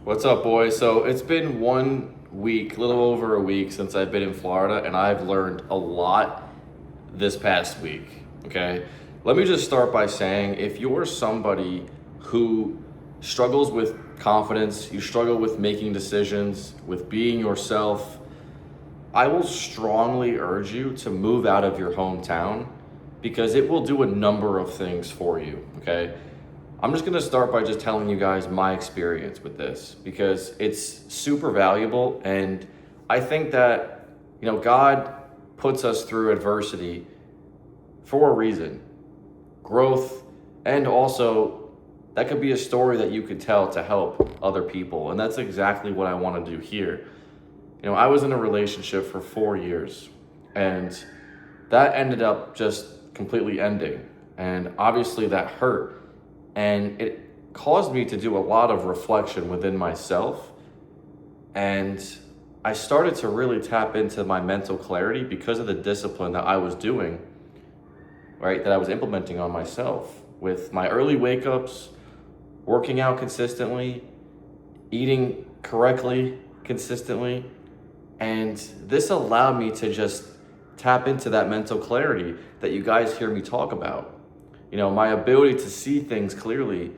What's up, boys? So it's been 1 week, a little over a week since I've been in Florida, and I've learned a lot this past week. Okay. Let me just start by saying if you're somebody who struggles with confidence, you struggle with making decisions, with being yourself, I will strongly urge you to move out of your hometown because it will do a number of things for you. Okay. I'm just going to start by just telling you guys my experience with this because it's super valuable. And I think that, God puts us through adversity for a reason, growth, and also that could be a story that you could tell to help other people. And that's exactly what I want to do here. I was in a relationship for 4 years and that ended up just completely ending. And obviously that hurt. And it caused me to do a lot of reflection within myself. And I started to really tap into my mental clarity because of the discipline that I was doing, right? That I was implementing on myself with my early wake ups, working out consistently, eating correctly consistently. And this allowed me to just tap into that mental clarity that you guys hear me talk about. My ability to see things clearly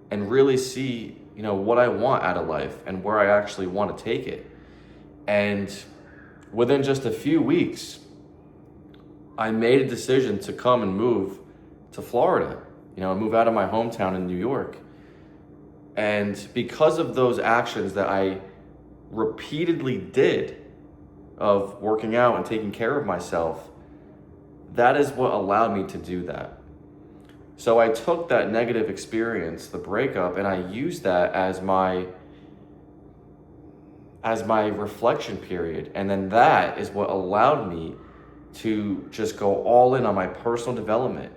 and really see, what I want out of life and where I actually want to take it. And within just a few weeks, I made a decision to come and move to Florida, move out of my hometown in New York. And because of those actions that I repeatedly did of working out and taking care of myself, that is what allowed me to do that. So I took that negative experience, the breakup, and I used that as my reflection period. And then that is what allowed me to just go all in on my personal development.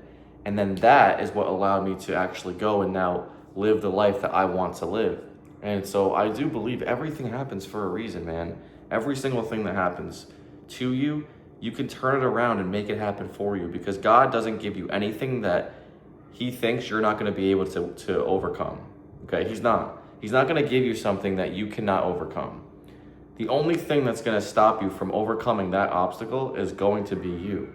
And then that is what allowed me to actually go and now live the life that I want to live. And so I do believe everything happens for a reason, man. Every single thing that happens to you, you can turn it around and make it happen for you because God doesn't give you anything that He thinks you're not going to be able to overcome. Okay, He's not. He's not going to give you something that you cannot overcome. The only thing that's going to stop you from overcoming that obstacle is going to be you.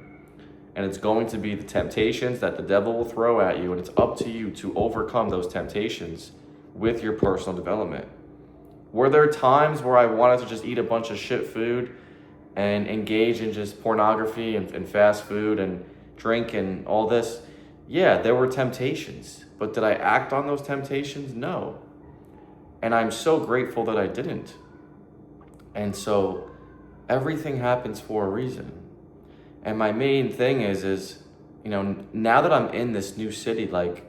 And it's going to be the temptations that the devil will throw at you, and it's up to you to overcome those temptations with your personal development. Were there times where I wanted to just eat a bunch of shit food and engage in just pornography and fast food and drink and all this? Yeah, there were temptations, but did I act on those temptations? No. And I'm so grateful that I didn't. And so everything happens for a reason. And my main thing is, now that I'm in this new city, like,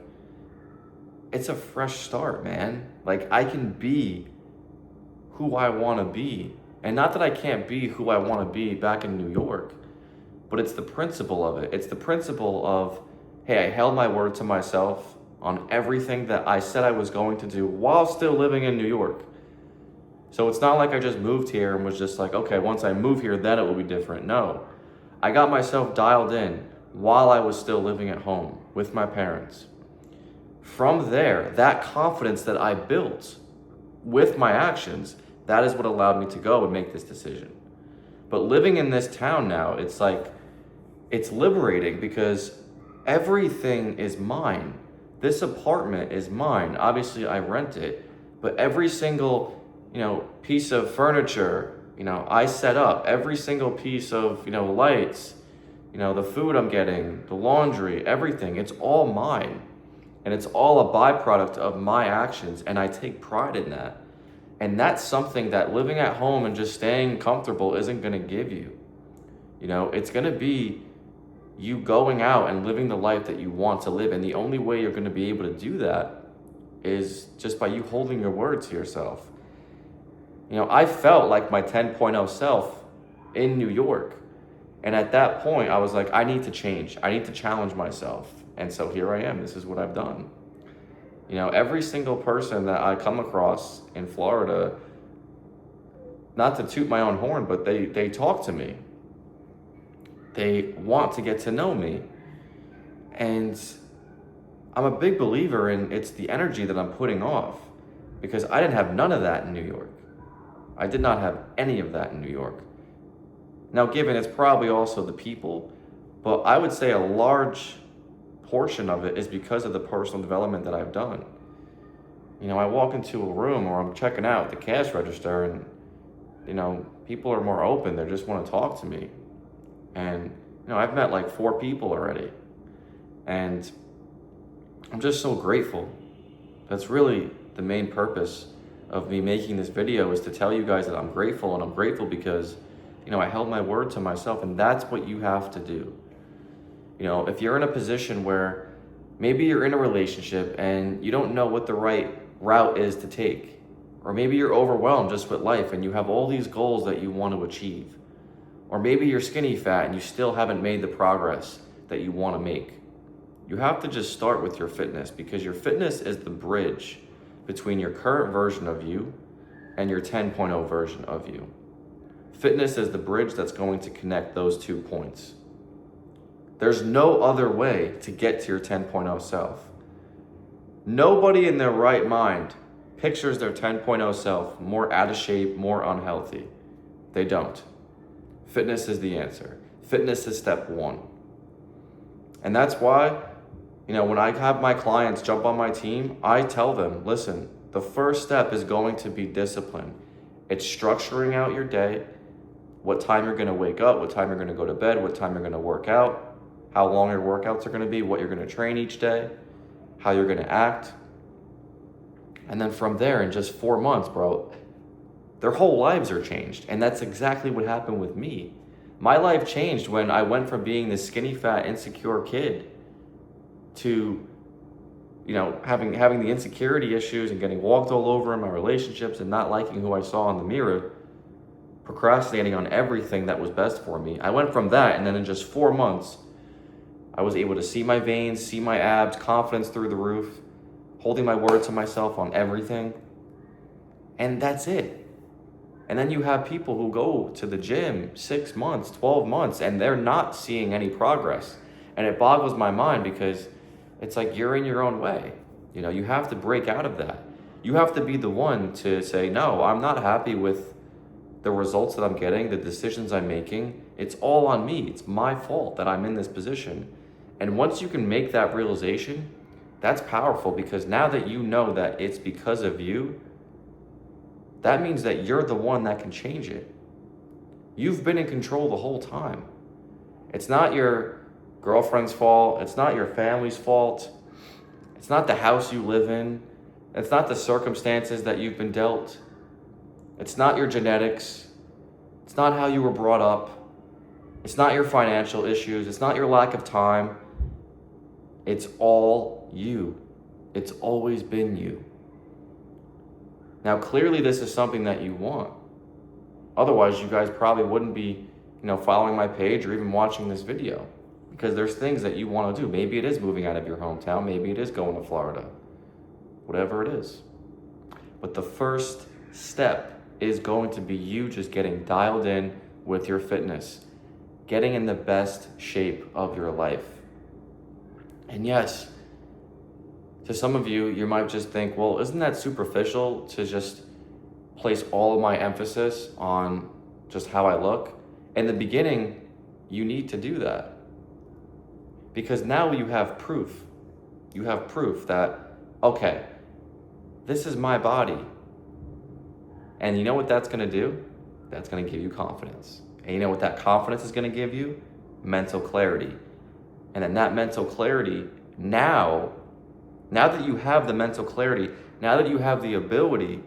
it's a fresh start, man. Like, I can be who I want to be. And not that I can't be who I want to be back in New York, but it's the principle of it. It's the principle of, hey, I held my word to myself on everything that I said I was going to do while still living in New York. So it's not like I just moved here and was just like, okay, once I move here, then it will be different. No, I got myself dialed in while I was still living at home with my parents. From there, that confidence that I built with my actions, that is what allowed me to go and make this decision. But living in this town now, it's like, it's liberating because everything is mine. This apartment is mine. Obviously, I rent it, but every single, piece of furniture, I set up. Every single piece of, lights, the food I'm getting, the laundry, everything, it's all mine. And it's all a byproduct of my actions, and I take pride in that. And that's something that living at home and just staying comfortable isn't going to give you. It's going to be you going out and living the life that you want to live. And the only way you're going to be able to do that is just by you holding your word to yourself. I felt like my 10.0 self in New York. And at that point, I was like, I need to change. I need to challenge myself. And so here I am. This is what I've done. Every single person that I come across in Florida, not to toot my own horn, but they talk to me. They want to get to know me. And I'm a big believer in it's the energy that I'm putting off. because I didn't have none of that in New York. I did not have any of that in New York. Now, given it's probably also the people, but I would say a large portion of it is because of the personal development that I've done. You know, I walk into a room or I'm checking out the cash register and, you know, people are more open. They just want to talk to me. And, you know, I've met like 4 people already. And I'm just so grateful. That's really the main purpose of me making this video, is to tell you guys that I'm grateful, and I'm grateful because, you know, I held my word to myself, and that's what you have to do. You know, if you're in a position where maybe you're in a relationship and you don't know what the right route is to take, or maybe you're overwhelmed just with life and you have all these goals that you want to achieve, or maybe you're skinny fat and you still haven't made the progress that you want to make, you have to just start with your fitness, because your fitness is the bridge between your current version of you and your 10.0 version of you. Fitness is the bridge that's going to connect those 2 points. There's no other way to get to your 10.0 self. Nobody in their right mind pictures their 10.0 self more out of shape, more unhealthy. They don't. Fitness is the answer. Fitness is step 1. And that's why, you know, when I have my clients jump on my team, I tell them, listen, the first step is going to be discipline. It's structuring out your day, what time you're going to wake up, what time you're going to go to bed, what time you're going to work out, how long your workouts are going to be, what you're going to train each day, how you're going to act. And then from there, in just 4 months, bro, their whole lives are changed. And that's exactly what happened with me. My life changed when I went from being this skinny, fat, insecure kid to, you know, having the insecurity issues and getting walked all over in my relationships and not liking who I saw in the mirror, procrastinating on everything that was best for me. I went from that, and then in just 4 months, I was able to see my veins, see my abs, confidence through the roof, holding my word to myself on everything. And that's it. And then you have people who go to the gym 6 months, 12 months, and they're not seeing any progress. And it boggles my mind, because it's like you're in your own way. You know, you have to break out of that. You have to be the one to say, no, I'm not happy with the results that I'm getting, the decisions I'm making. It's all on me. It's my fault that I'm in this position. And once you can make that realization, that's powerful, because now that you know that it's because of you, that means that you're the one that can change it. You've been in control the whole time. It's not your girlfriend's fault. It's not your family's fault. It's not the house you live in. It's not the circumstances that you've been dealt. It's not your genetics. It's not how you were brought up. It's not your financial issues. It's not your lack of time. It's all you. It's always been you. Now, clearly this is something that you want. Otherwise, you guys probably wouldn't be, following my page or even watching this video, because there's things that you want to do. Maybe it is moving out of your hometown. Maybe it is going to Florida. Whatever it is. But the first step is going to be you just getting dialed in with your fitness, getting in the best shape of your life. And yes, to some of you, you might just think, well, isn't that superficial to just place all of my emphasis on just how I look? In the beginning, you need to do that, because now you have proof. You have proof that, okay, this is my body. And you know what that's going to do? That's going to give you confidence. And you know what that confidence is going to give you? Mental clarity. And then that mental clarity, now that you have the mental clarity, now that you have the ability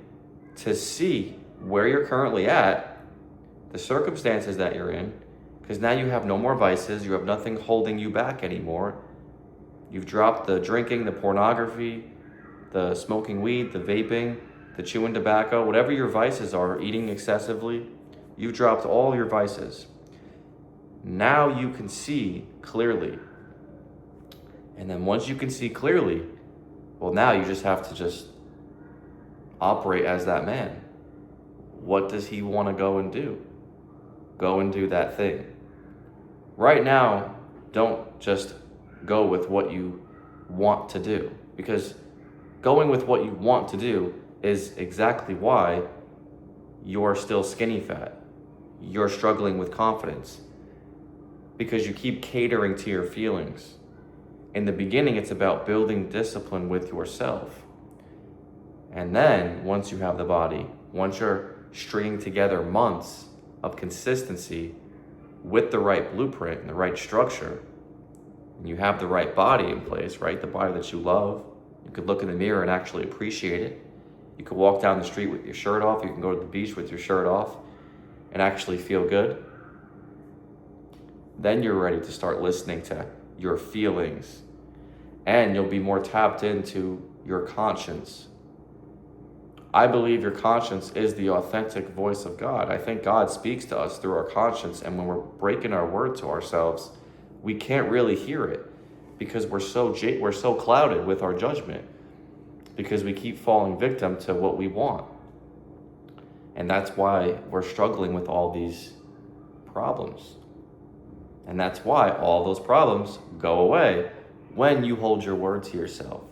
to see where you're currently at, the circumstances that you're in, because now you have no more vices, you have nothing holding you back anymore. You've dropped the drinking, the pornography, the smoking weed, the vaping, the chewing tobacco, whatever your vices are, eating excessively. You've dropped all your vices. Now you can see clearly. And then once you can see clearly, well, now you just have to just operate as that man. What does he want to go and do? Go and do that thing. Right now, don't just go with what you want to do, because going with what you want to do is exactly why you're still skinny fat. You're struggling with confidence because you keep catering to your feelings. In the beginning, it's about building discipline with yourself. And then once you have the body, once you're stringing together months of consistency with the right blueprint and the right structure, and you have the right body in place, right? The body that you love, you could look in the mirror and actually appreciate it. You could walk down the street with your shirt off. You can go to the beach with your shirt off and actually feel good. Then you're ready to start listening to your feelings, and you'll be more tapped into your conscience. I believe your conscience is the authentic voice of God. I think God speaks to us through our conscience, and when we're breaking our word to ourselves, we can't really hear it because we're so clouded with our judgment, because we keep falling victim to what we want. And that's why we're struggling with all these problems. And that's why all those problems go away when you hold your word to yourself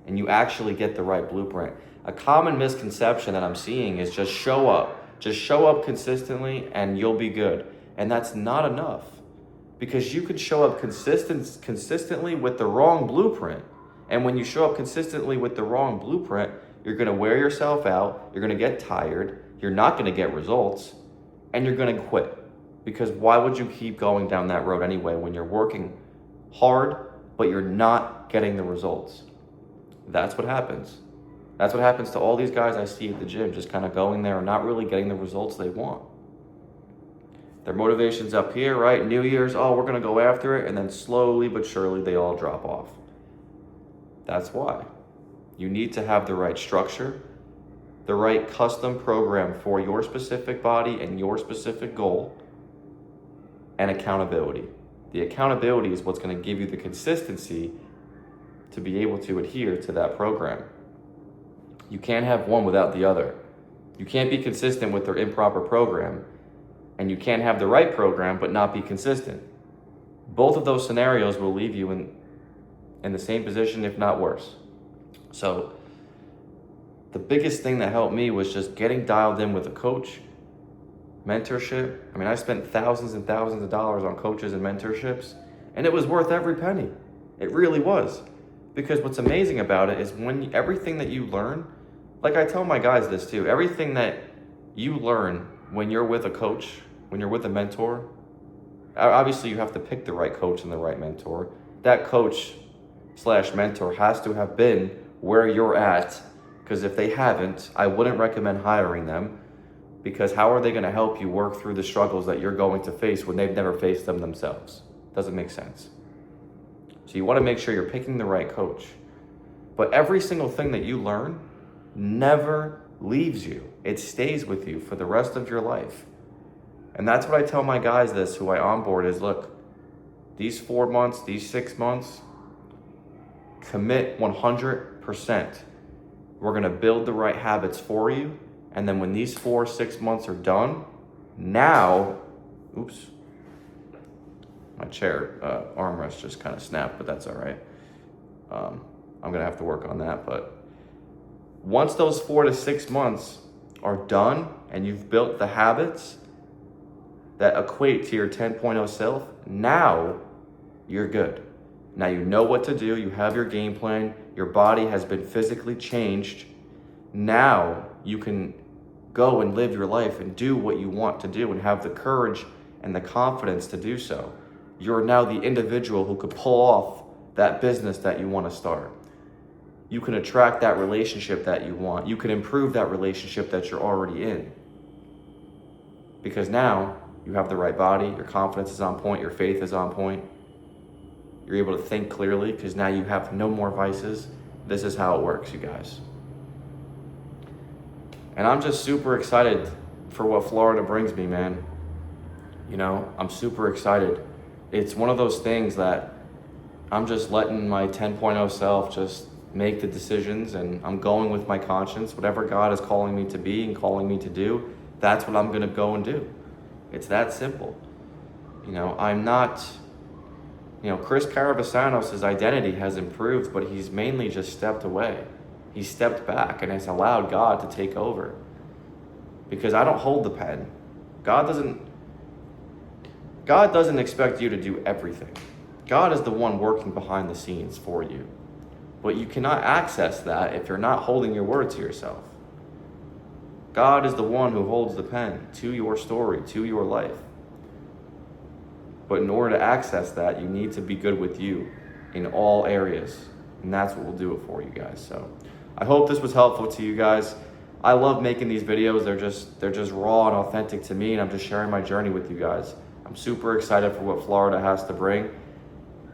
and you actually get the right blueprint. A common misconception that I'm seeing is just show up. Just show up consistently and you'll be good. And that's not enough, because you could show up consistently with the wrong blueprint. And when you show up consistently with the wrong blueprint, you're going to wear yourself out, you're going to get tired, you're not going to get results, and you're going to quit. Because why would you keep going down that road anyway when you're working hard, but you're not getting the results? That's what happens. That's what happens to all these guys I see at the gym, just kind of going there and not really getting the results they want. Their motivation's up here, right? New Year's, oh, we're going to go after it. And then slowly but surely they all drop off. That's why. You need to have the right structure, the right custom program for your specific body and your specific goal, and accountability. The accountability is what's going to give you the consistency to be able to adhere to that program. You can't have one without the other. You can't be consistent with the improper program, and you can't have the right program but not be consistent. Both of those scenarios will leave you in the same position, if not worse. So the biggest thing that helped me was just getting dialed in with a coach, mentorship. I mean, I spent thousands and thousands of dollars on coaches and mentorships, and it was worth every penny. It really was. Because what's amazing about it is when everything that you learn, like I tell my guys this too, everything that you learn when you're with a coach, when you're with a mentor, obviously you have to pick the right coach and the right mentor. That coach/mentor has to have been where you're at, because if they haven't, I wouldn't recommend hiring them, because how are they going to help you work through the struggles that you're going to face when they've never faced them themselves? Doesn't make sense. So you want to make sure you're picking the right coach. But every single thing that you learn never leaves you. It stays with you for the rest of your life. And that's what I tell my guys this, who I onboard, is look, these 4 months, these 6 months, commit 100%. We're going to build the right habits for you. And then when these 4-6 months are done, now, my chair armrest just kind of snapped, but that's all right. I'm going to have to work on that. But once those 4 to 6 months are done and you've built the habits that equate to your 10.0 self, now you're good. Now you know what to do. You have your game plan. Your body has been physically changed. Now you can go and live your life and do what you want to do and have the courage and the confidence to do so. You're now the individual who could pull off that business that you want to start. You can attract that relationship that you want. You can improve that relationship that you're already in. Because now you have the right body, your confidence is on point, your faith is on point. You're able to think clearly because now you have no more vices. This is how it works, you guys. And I'm just super excited for what Florida brings me, man. You know, I'm super excited. It's one of those things that I'm just letting my 10.0 self just make the decisions, and I'm going with my conscience. Whatever God is calling me to be and calling me to do, that's what I'm going to go and do. It's that simple. You know, I'm not, Chris Caravasanos' identity has improved, but he's mainly just stepped away. He stepped back and has allowed God to take over. Because I don't hold the pen. God doesn't expect you to do everything. God is the one working behind the scenes for you. But you cannot access that if you're not holding your word to yourself. God is the one who holds the pen to your story, to your life. But in order to access that, you need to be good with you in all areas. And that's what will do it for you guys. So I hope this was helpful to you guys. I love making these videos. They're just raw and authentic to me, and I'm just sharing my journey with you guys. I'm super excited for what Florida has to bring,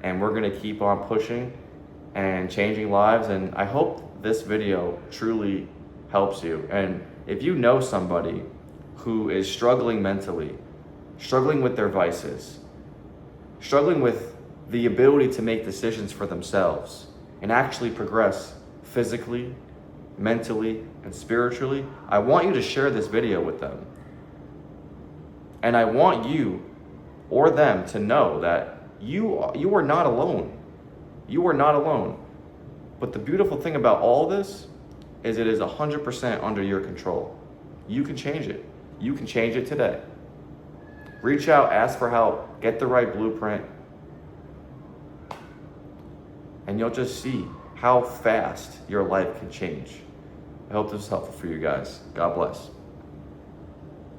and we're gonna keep on pushing and changing lives. And I hope this video truly helps you. And if you know somebody who is struggling mentally, struggling with their vices, struggling with the ability to make decisions for themselves and actually progress physically, mentally, and spiritually, I want you to share this video with them. And I want you or them to know that you are not alone. You are not alone. But the beautiful thing about all this is it is 100% under your control. You can change it. You can change it today. Reach out, ask for help, get the right blueprint, and you'll just see how fast your life can change. I hope this is helpful for you guys. God bless.